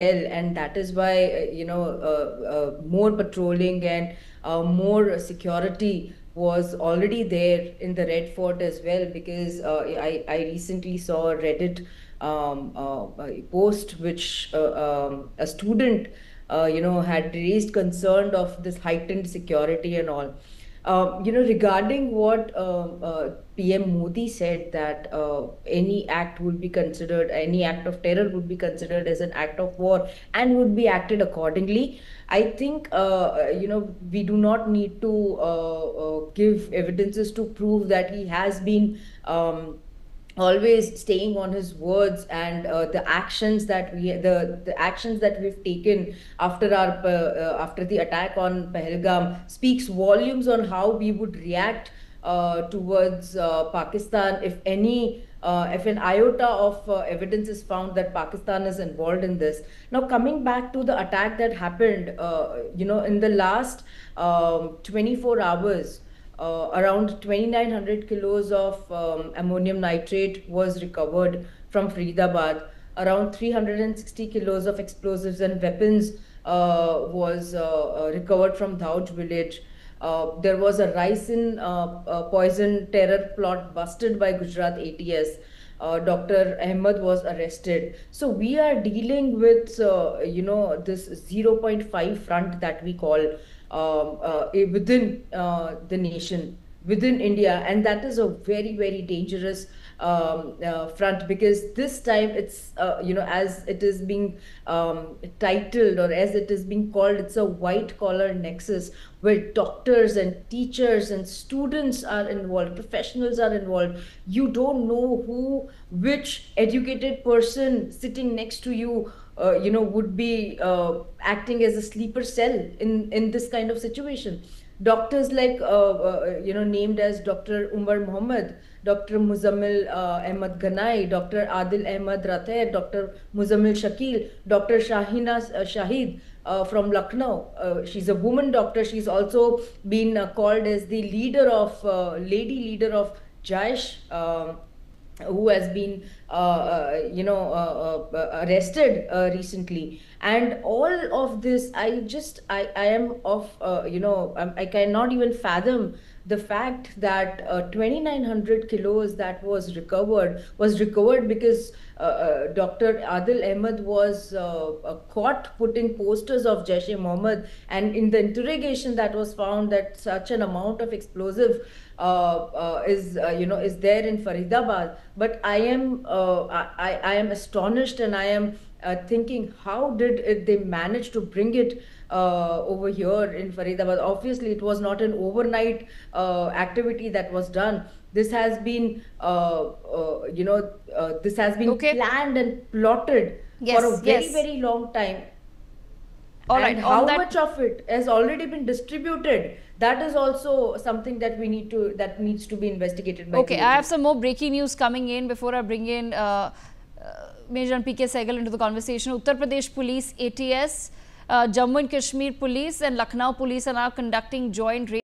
and that is why more patrolling and more security was already there in the Red Fort as well, because I recently saw a Reddit a post which a student had raised concern of this heightened security and all. Regarding what PM Modi said, that any act would be considered, any act of terror would be considered as an act of war and would be acted accordingly. I think, we do not need to give evidences to prove that he has been always staying on his words, and the actions that the actions that we've taken after our after the attack on Pahalgam speaks volumes on how we would react towards Pakistan if an iota of evidence is found that Pakistan is involved in this. Now, coming back to the attack that happened, in the last 24 hours, around 2,900 kilos of ammonium nitrate was recovered from Faridabad. Around 360 kilos of explosives and weapons was recovered from Dauj village. There was a ricin poison terror plot busted by Gujarat ATS. Dr. Ahmed was arrested. So we are dealing with, this 0.5 front that we call within the nation, within India, and that is a very, very dangerous front, because this time it's as it is being titled, or as it is being called, it's a white collar nexus where doctors and teachers and students are involved, professionals are involved. You don't know which educated person sitting next to you would be acting as a sleeper cell in this kind of situation. Doctors like named as Dr. Umar Muhammad, Dr. Muzammil Ahmad Ganai, Dr. Adil Ahmad Rater, Dr. Muzammil Shakil, Dr. Shahina Shahid from Lucknow. She's a woman doctor. She's also been called as the leader of lady leader of Jaish, who has been arrested recently. And all of this, I am of I cannot even fathom the fact that 2,900 kilos that was recovered because Dr. Adil Ahmed was caught putting posters of Jaish-e-Mohammed, and in the interrogation that was found that such an amount of explosive is there in Faridabad. But I am astonished, and I am thinking, how did they manage to bring it over here in Faridabad? Obviously, it was not an overnight activity that was done. This has been, Okay. planned and plotted Yes, for a very, yes. very long time. All right. And On how that, much of it has already been distributed? That is also something that needs to be investigated by okay, the I have agency. some more breaking news coming in before I bring in Major PK Sehgal into the conversation. Uttar Pradesh Police, ATS, Jammu and Kashmir Police and Lucknow Police are now conducting joint raids